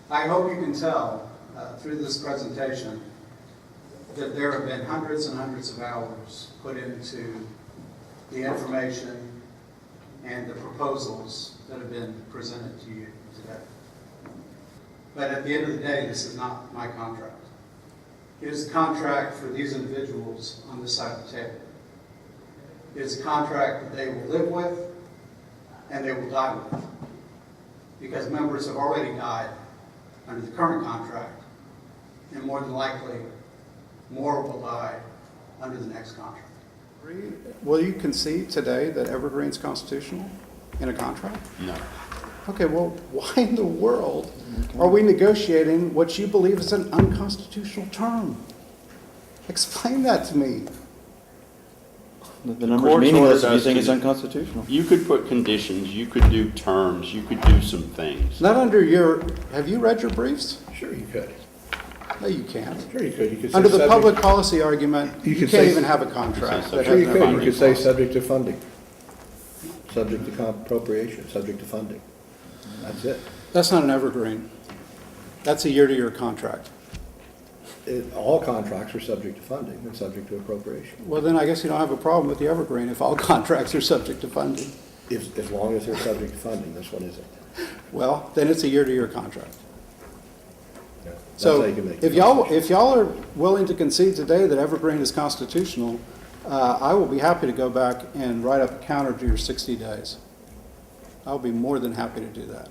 I hope you can tell through this presentation that there have been hundreds and hundreds of hours put into the information and the proposals that have been presented to you today. But at the end of the day, this is not my contract. It is a contract for these individuals on this side of the table. It is a contract that they will live with and they will die with, because members have already died under the current contract, and more than likely, more will die under the next contract. Will you concede today that Evergreen's constitutional in a contract? No. Okay, well, why in the world are we negotiating what you believe is an unconstitutional term? Explain that to me. The number's meaningless if you think it's unconstitutional. You could put conditions, you could do terms, you could do some things. Not under your, have you read your briefs? Sure you could. No, you can't. Sure you could. You could say Under the subject- public policy argument, you could can't say- even have a contract that Sure has you an could. You Evergreen could say clause. subject to funding. Subject to appropriation, subject to funding. That's it. That's not an Evergreen. That's a year-to-year contract. All contracts are subject to funding and subject to appropriation, Well, then I guess you don't have a problem with the Evergreen if all contracts are subject to funding. as long as they're subject to funding. This one isn't. Well, then it's a year-to-year contract. That's So how you can make if the y'all decision. are willing to concede today that Evergreen is constitutional, I will be happy to go back and write up a counter to your 60 days. I'll be more than happy to do that.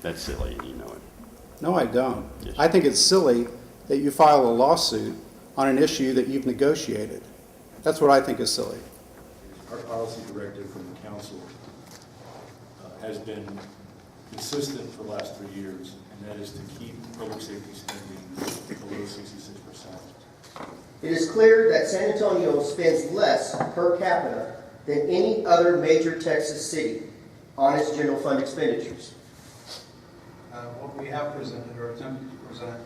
That's silly, and you know it. No, I don't. Yes. I think it's silly that you file a lawsuit on an issue that you've negotiated. That's what I think is silly. Our policy directive from the council has been consistent for the last 3 years, and that is to keep public safety spending below 66%. It is clear that San Antonio spends less per capita than any other major Texas city on its general fund expenditures. What we have presented or attempted to present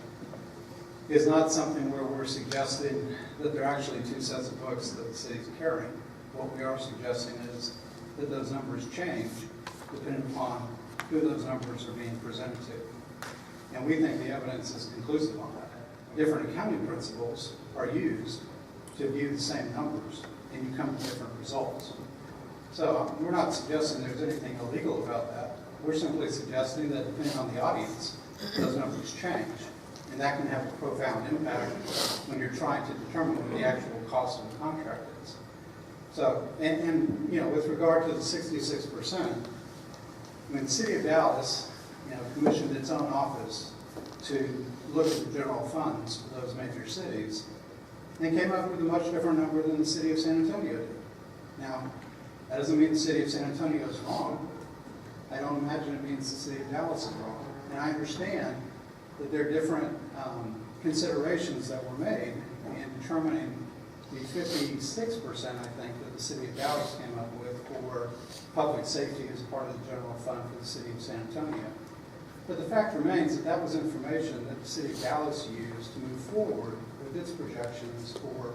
is not something where we're suggesting that there are actually two sets of books that the city's carrying. What we are suggesting is that those numbers change depending upon who those numbers are being presented to. And we think the evidence is conclusive on that. Different accounting principles are used to view the same numbers, and you come to different results. So we're not suggesting there's anything illegal about that. We're simply suggesting that depending on the audience, those numbers change. And that can have a profound impact when you're trying to determine what the actual cost of the contract is. So, and you know, with regard to the 66%, when the city of Dallas, commissioned its own office to look at the general funds for those major cities, and came up with a much different number than the city of San Antonio did. Now, that doesn't mean the city of San Antonio is wrong. I don't imagine it means the city of Dallas is wrong. And I understand that there are different considerations that were made in determining the 56%, I think, that the city of Dallas came up with for public safety as part of the general fund for the city of San Antonio. But the fact remains that that was information that the city of Dallas used to move forward with its projections for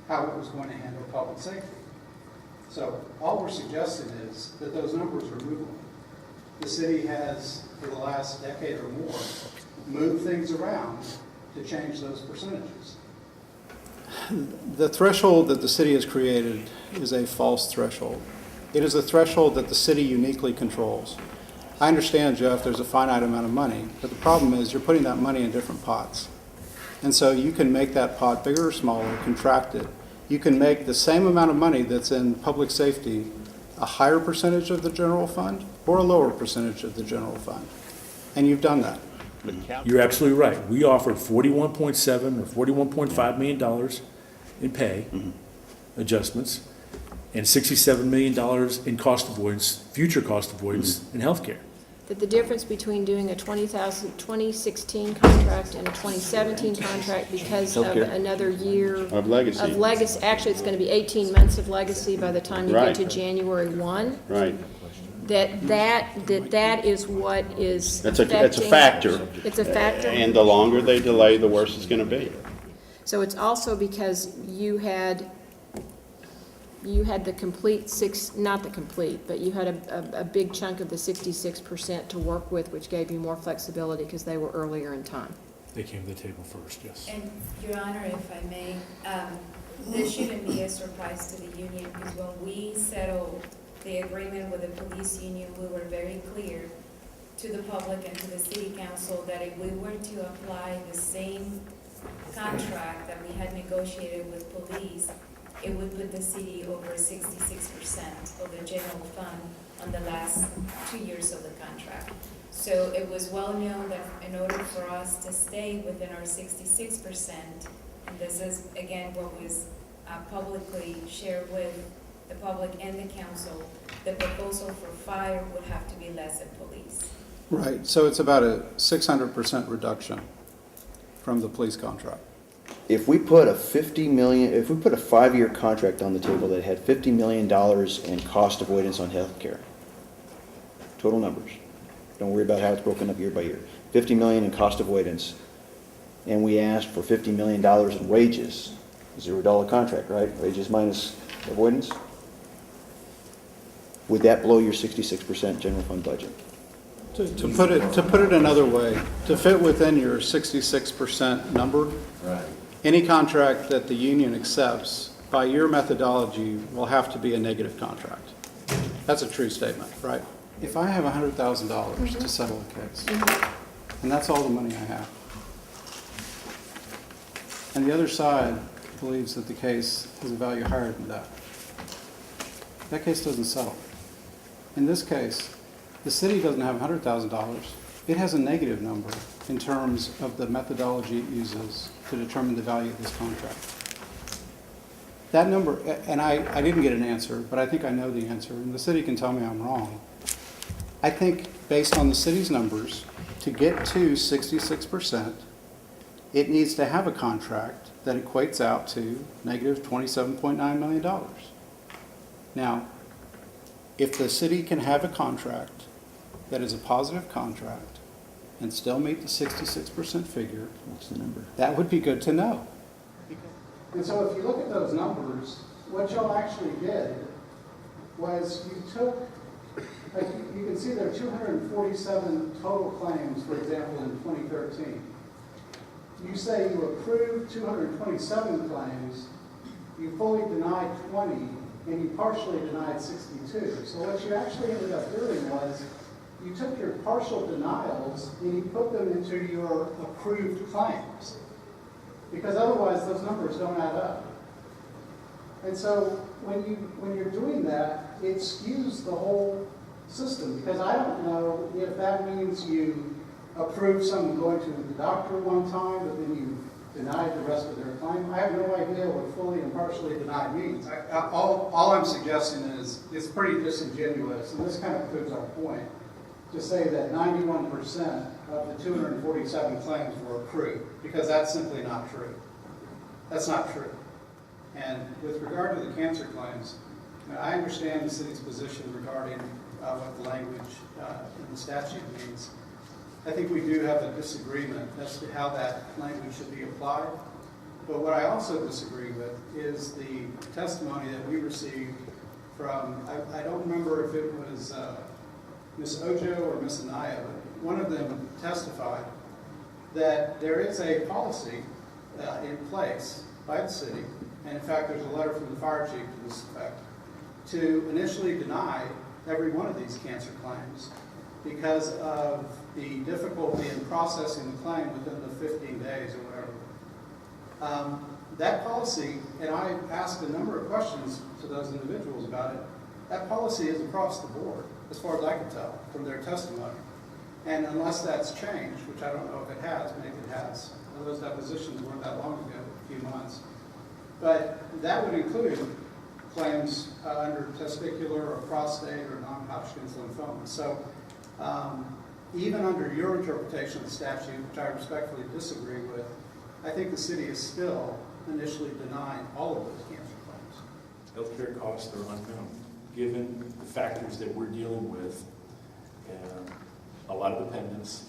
how it was going to handle public safety. So all we're suggesting is that those numbers are movable. The city has, for the last decade or more, moved things around to change those percentages. The threshold that the city has created is a false threshold. It is a threshold that the city uniquely controls. I understand, Jeff, there's a finite amount of money, but the problem is you're putting that money in different pots. And so you can make that pot bigger or smaller, contract it. You can make the same amount of money that's in public safety a higher percentage of the general fund or a lower percentage of the general fund. And you've done that. You're absolutely right. We offered $41.7 or $41.5 million in pay adjustments and $67 million in cost avoidance, future cost avoidance in healthcare. That the difference between doing a 2016 contract and a 2017 contract because of Healthcare. another year Of legacy. actually it's going to be 18 months of legacy by the time you Right. get to January 1. Right. That is what is That's a affecting- factor. It's a factor. And the longer they delay, the worse it's going to be. So it's also because you had you had the complete not the complete, but you had a big chunk of the 66% to work with, which gave you more flexibility because they were earlier in time. They came to the table first, yes. And Your Honor, if I may, this shouldn't be a surprise to the union, because when we settled the agreement with the police union, we were very clear to the public and to the city council that if we were to apply the same contract that we had negotiated with police, it would put the city over 66% of the general fund on the last 2 years of the contract. So it was well known that in order for us to stay within our 66%, and this is again what was publicly shared with the public and the council, the proposal for fire would have to be less than police. Right, so it's about a 600% reduction from the police contract. If we put a 5-year contract on the table that had $50 million in cost avoidance on healthcare, total numbers, don't worry about how it's broken up year by year, 50 million in cost avoidance, and we asked for $50 million in wages, $0 contract, right? Wages minus avoidance. Would that blow your 66% general fund budget? To put it another way, to fit within your 66% number, Right. any contract that the union accepts, by your methodology, will have to be a negative contract. That's a true statement, right? If I have $100,000 to settle a case, and that's all the money I have, and the other side believes that the case has a value higher than that case doesn't settle. In this case, the city doesn't have $100,000. It has a negative number in terms of the methodology it uses to determine the value of this contract. That number, and I didn't get an answer, but I think I know the answer, and the city can tell me I'm wrong. I think based on the city's numbers, to get to 66%, it needs to have a contract that equates out to negative $27.9 million. Now, if the city can have a contract that is a positive contract and still meet the 66% figure, What's the number? that would be good to know. And so if you look at those numbers, what y'all actually did was you took, like you can see there are 247 total claims, for example, in 2013. You say you approved 227 claims, you fully denied 20, and you partially denied 62. So what you actually ended up doing was you took your partial denials and you put them into your approved claims, because otherwise those numbers don't add up. And so when you're doing that, it skews the whole system, because I don't know if that means you approved someone going to the doctor one time, but then you denied the rest of their claim. I have no idea what fully and partially denied means. All I'm suggesting is it's pretty disingenuous, and this kind of proves our point, to say that 91% of the 247 claims were approved, because that's simply not true. That's not true. And with regard to the cancer claims, I understand the city's position regarding what the language in the statute means. I think we do have a disagreement as to how that language should be applied. But what I also disagree with is the testimony that we received from, I don't remember if it was Ms. Ojo or Ms. Anaya, but one of them testified that there is a policy in place by the city, and in fact there's a letter from the fire chief to this effect, to initially deny every one of these cancer claims because of the difficulty in processing the claim within the 15 days or whatever. That policy, and I asked a number of questions to those individuals about it, that policy is across the board, as far as I can tell from their testimony. And unless that's changed, which I don't know if it has, maybe it has. Those depositions weren't that long ago, a few months. But that would include claims under testicular or prostate or non-Hodgkin's lymphoma. So even under your interpretation of the statute, which I respectfully disagree with, I think the city is still initially denying all of those cancer claims. Healthcare costs are unknown, given the factors that we're dealing with, a lot of dependents,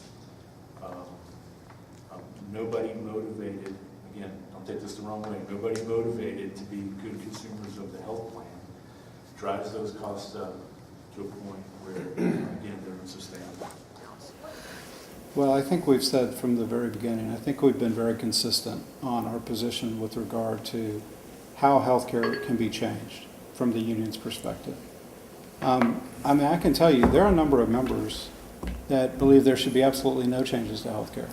nobody motivated, again, don't take this the wrong way, nobody motivated to be good consumers of the health plan drives those costs up to a point where, again, they're unsustainable. Well, I think we've said from the very beginning, I think we've been very consistent on our position with regard to how healthcare can be changed from the union's perspective. I mean, I can tell you, there are a number of members that believe there should be absolutely no changes to healthcare.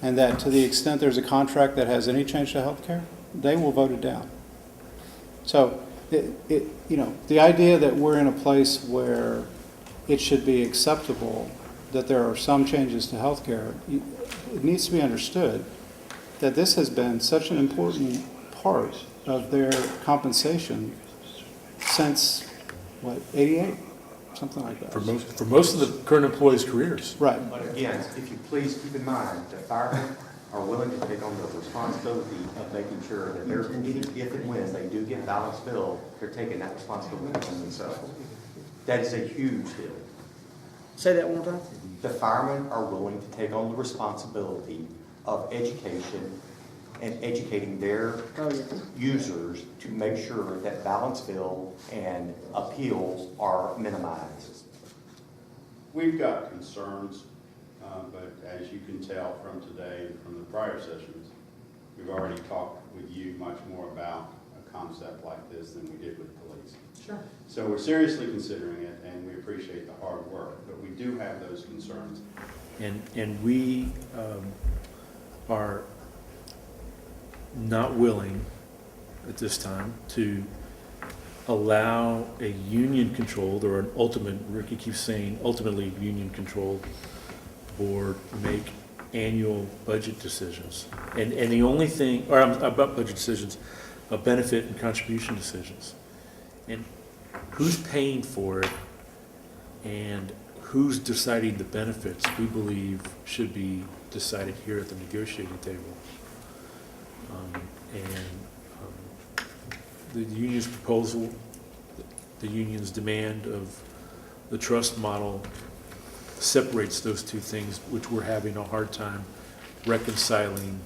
And that to the extent there's a contract that has any change to healthcare, they will vote it down. So, the idea that we're in a place where it should be acceptable that there are some changes to healthcare, it needs to be understood that this has been such an important part of their compensation since, what, 88? Something like that. For most of the current employees' careers. Right. But again, if you please keep in mind that firemen are willing to take on the responsibility of making sure that they're, if and when they do get balance bill, they're taking that responsibility on themselves. That is a huge deal. Say that one more time. The firemen are willing to take on the responsibility of education and educating their users to make sure that balance bill and appeals are minimized. We've got concerns, but as you can tell from today and from the prior sessions, we've already talked with you much more about a concept like this than we did with police. Sure. So we're seriously considering it, and we appreciate the hard work, but we do have those concerns. And we are not willing at this time to allow a union-controlled or an ultimate, Ricky keeps saying, ultimately union-controlled board make annual budget decisions. And the only thing, or about budget decisions, benefit and contribution decisions. And who's paying for it and who's deciding the benefits, we believe should be decided here at the negotiating table. The union's proposal, the union's demand of the trust model separates those two things, which we're having a hard time reconciling,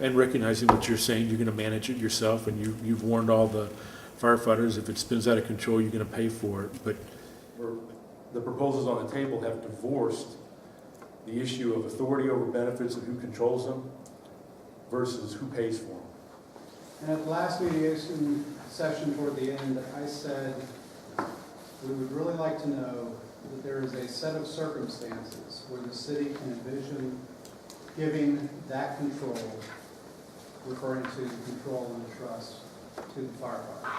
and recognizing what you're saying, you're going to manage it yourself, and you've warned all the firefighters, if it spins out of control, you're going to pay for it. But The proposals on the table have divorced the issue of authority over benefits and who controls them versus who pays for them. And at the last mediation session toward the end, I said we would really like to know that there is a set of circumstances where the city can envision giving that control, referring to the control and the trust, to the firefighter.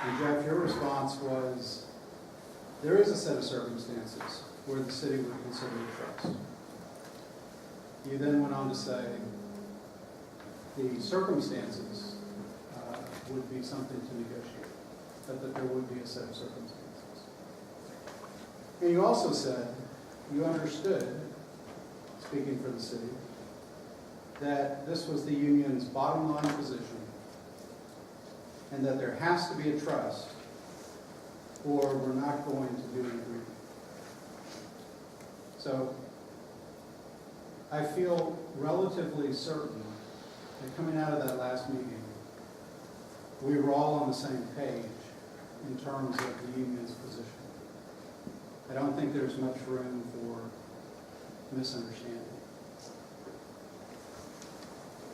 And Jeff, your response was, there is a set of circumstances where the city would consider a trust. You then went on to say the circumstances would be something to negotiate, but that there would be a set of circumstances. And you also said you understood, speaking for the city, that this was the union's bottom line position and that there has to be a trust or we're not going to do an agreement. So I feel relatively certain that coming out of that last meeting, we were all on the same page in terms of the union's position. I don't think there's much room for misunderstanding.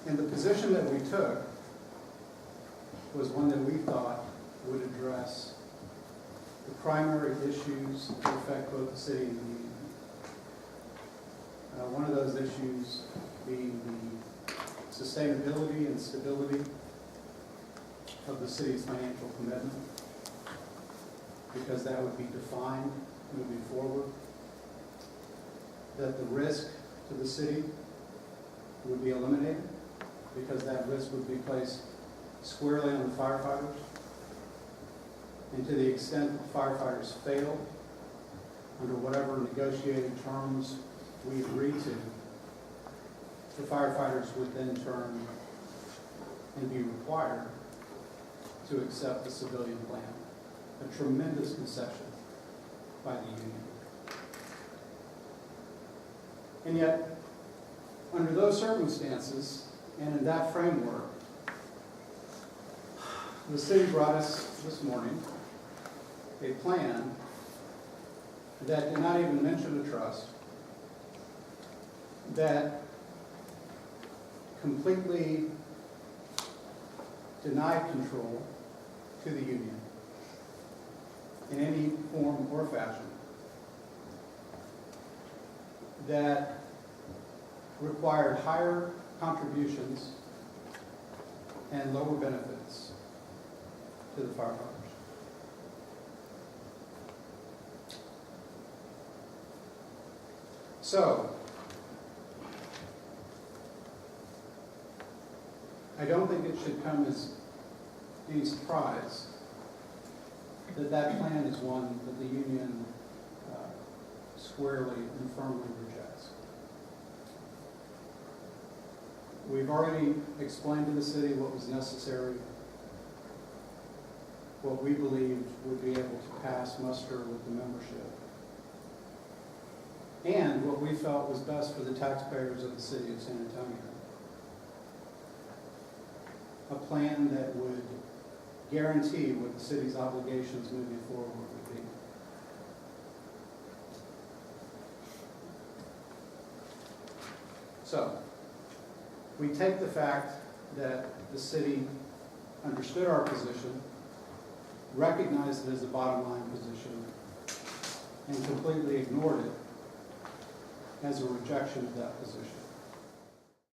And the position that we took was one that we thought would address the primary issues that affect both the city and the union. One of those issues being the sustainability and stability of the city's financial commitment, because that would be defined moving forward. That the risk to the city would be eliminated, because that risk would be placed squarely on the firefighters. And to the extent that the firefighters fail, under whatever negotiated terms we agree to, the firefighters would then turn and be required to accept the civilian plan. A tremendous concession by the union. And yet, under those circumstances, and in that framework, the city brought us this morning a plan that did not even mention a trust, that completely denied control to the union in any form or fashion, that required higher contributions and lower benefits to the firefighters. So, I don't think it should come as any surprise that that plan is one that the union squarely and firmly rejects. We've already explained to the city what was necessary, what we believed would be able to pass muster with the membership, and what we felt was best for the taxpayers of the city of San Antonio. A plan that would guarantee what the city's obligations moving forward would be. So, we take the fact that the city understood our position, recognized it as a bottom line position, and completely ignored it as a rejection of that position.